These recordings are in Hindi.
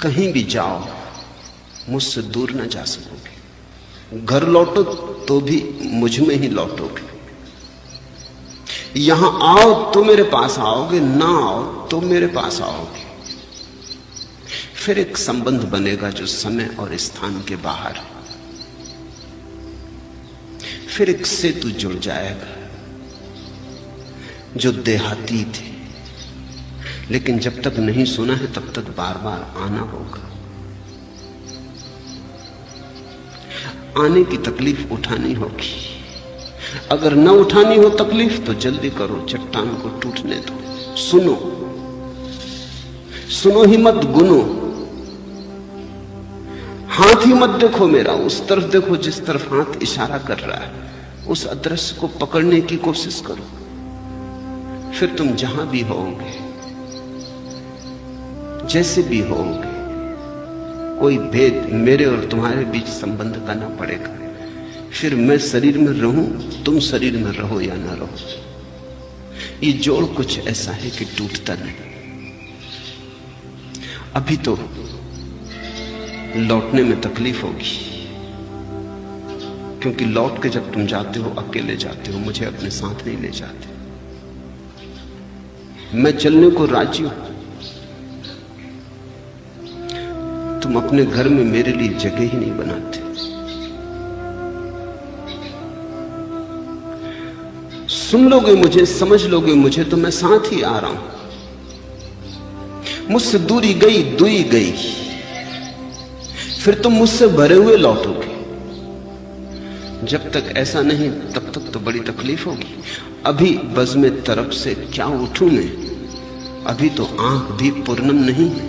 कहीं भी जाओ मुझसे दूर न जा सकोगे। घर लौटो तो भी मुझ में ही लौटोगे। यहां आओ तो मेरे पास आओगे, ना आओ तो मेरे पास आओगे। फिर एक संबंध बनेगा जो समय और स्थान के बाहर है। फिर एक सेतु जुड़ जाएगा जो देहातीत है, लेकिन जब तक नहीं सुना है तब तक बार बार आना होगा। आने की तकलीफ उठानी होगी। अगर न उठानी हो तकलीफ तो जल्दी करो, चट्टान को टूटने दो। सुनो, सुनो ही मत, गुनो। हाथ ही मत देखो मेरा, उस तरफ देखो जिस तरफ हाथ इशारा कर रहा है। उस अदृश्य को पकड़ने की कोशिश करो। फिर तुम जहां भी होगे, जैसे भी होगे, कोई भेद मेरे और तुम्हारे बीच संबंध का ना पड़ेगा। फिर मैं शरीर में रहूं, तुम शरीर में रहो या ना रहो, ये जोड़ कुछ ऐसा है कि टूटता नहीं। अभी तो लौटने में तकलीफ होगी, क्योंकि लौट के जब तुम जाते हो अकेले जाते हो, मुझे अपने साथ नहीं ले जाते। मैं चलने को राजी हूं, तुम अपने घर में मेरे लिए जगह ही नहीं बनाते। सुन लोगे मुझे, समझ लोगे मुझे तो मैं साथ ही आ रहा हूं। मुझसे दूरी गई, दुई गई, फिर तुम मुझसे भरे हुए लौटोगे। जब तक ऐसा नहीं तब तक तो बड़ी तकलीफ होगी। अभी बज़्म तरफ से क्या उठूं मैं, अभी तो आंख भी पूर्णम नहीं है।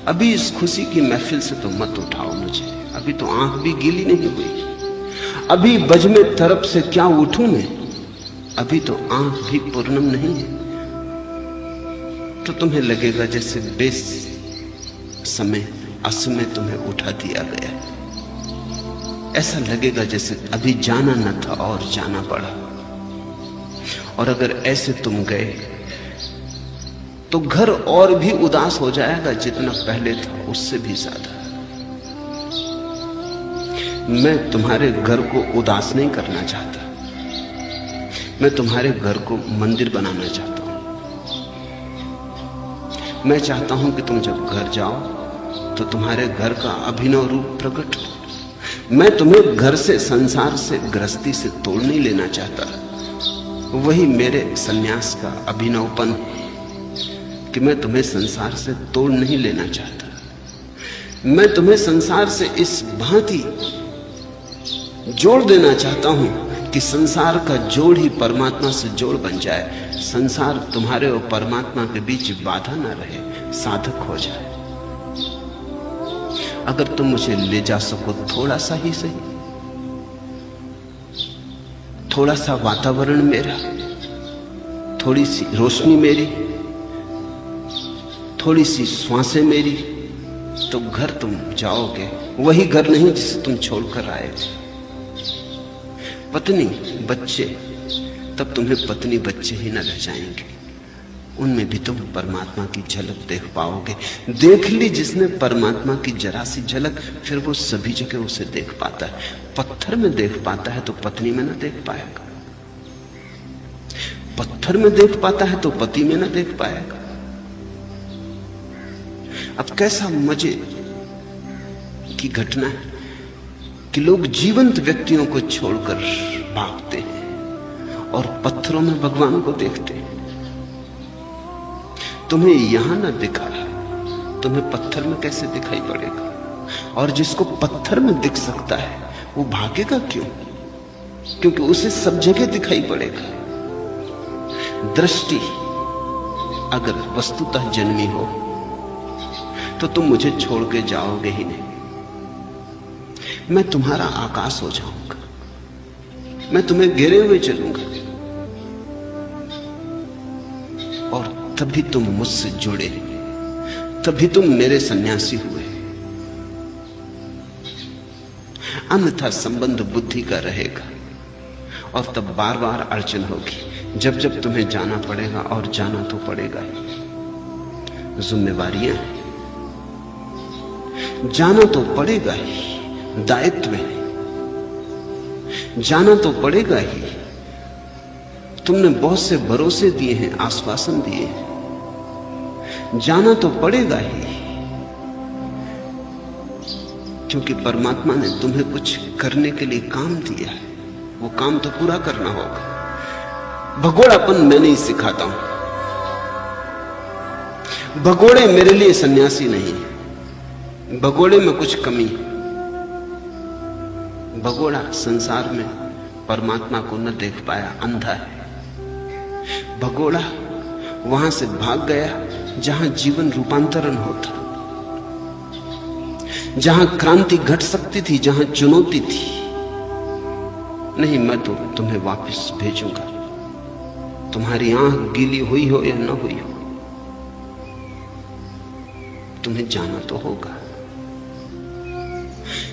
अभी इस खुशी की महफिल से तो मत उठाओ मुझे, अभी तो आंख भी गीली नहीं हुई। अभी बज़्म तरफ से क्या उठूं मैं, अभी तो आंख भी पूर्णम नहीं है। तो तुम्हें लगेगा जैसे बेस समय असमय तुम्हें उठा दिया गया। ऐसा लगेगा जैसे अभी जाना न था और जाना पड़ा। और अगर ऐसे तुम गए तो घर और भी उदास हो जाएगा, जितना पहले था उससे भी ज्यादा। मैं तुम्हारे घर को उदास नहीं करना चाहता, मैं तुम्हारे घर को मंदिर बनाना चाहता हूं। मैं चाहता हूं कि तुम जब घर जाओ तो तुम्हारे घर का अभिनव रूप प्रकट हो। मैं तुम्हें घर से, संसार से, गृहस्थी से तोड़ नहीं लेना चाहता। वही मेरे सन्यास का अभिनवपन है कि मैं तुम्हें संसार से तोड़ नहीं लेना चाहता। मैं तुम्हें संसार से इस भांति जोड़ देना चाहता हूं कि संसार का जोड़ ही परमात्मा से जोड़ बन जाए। संसार तुम्हारे और परमात्मा के बीच बाधा ना रहे, साधक हो जाए। अगर तुम मुझे ले जा सको थोड़ा सा ही सही, थोड़ा सा वातावरण मेरा, थोड़ी सी रोशनी मेरी, थोड़ी सी श्वासें मेरी, तो घर तुम जाओगे। वही घर नहीं जिसे तुम छोड़कर आए थे। पत्नी बच्चे, तब तुम्हें पत्नी बच्चे ही न रह जाएंगे, उनमें भी तुम परमात्मा की झलक देख पाओगे। देख ली जिसने परमात्मा की जरा सी झलक, फिर वो सभी जगह उसे देख पाता है। पत्थर में देख पाता है तो पत्नी में न देख पाएगा, पत्थर में देख पाता है तो पति में न देख पाएगा। अब कैसा मजे की घटना है कि लोग जीवंत व्यक्तियों को छोड़कर भागते हैं और पत्थरों में भगवान को देखते हैं। तुम्हें यहां ना दिखा, तुम्हें पत्थर में कैसे दिखाई पड़ेगा? और जिसको पत्थर में दिख सकता है वो भागेगा क्यों? क्योंकि उसे सब जगह दिखाई पड़ेगा। दृष्टि अगर वस्तुतः जन्मी हो तो तुम मुझे छोड़ के जाओगे ही नहीं। मैं तुम्हारा आकाश हो जाऊंगा, मैं तुम्हें घेरे हुए चलूंगा, और तभी तुम मुझसे जुड़े, तभी तुम मेरे सन्यासी हुए। अन्यथा संबंध बुद्धि का रहेगा और तब बार बार अड़चन होगी। जब जब तुम्हें जाना पड़ेगा, और जाना तो पड़ेगा ही, जिम्मेवारियां हैं, जाना तो पड़ेगा ही, दायित्व है, जाना तो पड़ेगा ही। तुमने बहुत से भरोसे दिए हैं, आश्वासन दिए हैं, जाना तो पड़ेगा ही, क्योंकि परमात्मा ने तुम्हें कुछ करने के लिए काम दिया है, वो काम तो पूरा करना होगा। भगोड़ापन मैं नहीं सिखाता हूं, भगोड़े मेरे लिए सन्यासी नहीं, भगोड़े में कुछ कमी है। भगोड़ा संसार में परमात्मा को न देख पाया, अंधा है। भगोड़ा वहां से भाग गया जहां जीवन रूपांतरण होता, जहां क्रांति घट सकती थी, जहां चुनौती थी। नहीं, मैं तो तुम्हें वापस भेजूंगा, तुम्हारी आंख गीली हुई हो या न हुई हो, तुम्हें जाना तो होगा।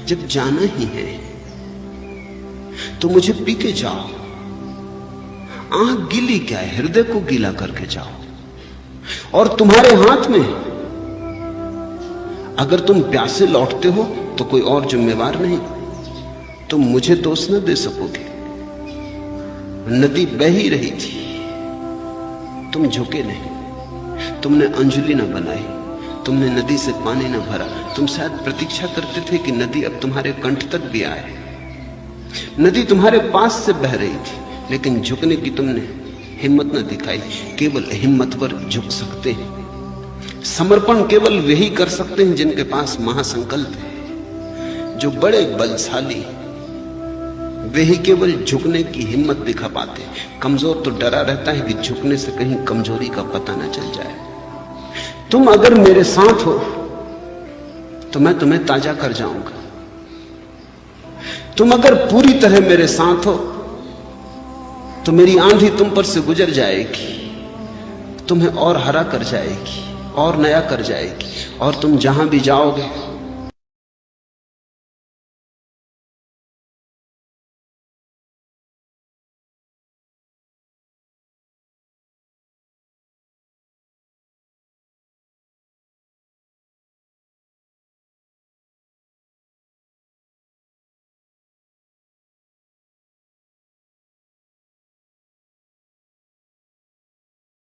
जब जाना ही है तो मुझे पी के जाओ। आंख गीली क्या है, हृदय को गीला करके जाओ। और तुम्हारे हाथ में, अगर तुम प्यासे लौटते हो तो कोई और जिम्मेवार नहीं, तुम मुझे दोष न दे सकोगे। नदी बह ही रही थी, तुम झुके नहीं, तुमने अंजुलि न बनाई, तुमने नदी से पानी न भरा। तुम शायद प्रतीक्षा करते थे कि नदी अब तुम्हारे कंठ तक भी आए। नदी तुम्हारे पास से बह रही थी, लेकिन झुकने की तुमने हिम्मत न दिखाई। केवल हिम्मतवर झुक सकते हैं। समर्पण केवल वही कर सकते हैं जिनके पास महासंकल्प है। जो बड़े बलशाली, वे ही केवल झुकने की हिम्मत दिखा पाते। कमजोर तो डरा रहता है कि झुकने से कहीं कमजोरी का पता न चल जाए। तुम अगर मेरे साथ हो तो मैं तुम्हें ताजा कर जाऊंगा। तुम अगर पूरी तरह मेरे साथ हो तो मेरी आंधी तुम पर से गुजर जाएगी, तुम्हें और हरा कर जाएगी और नया कर जाएगी, और तुम जहां भी जाओगे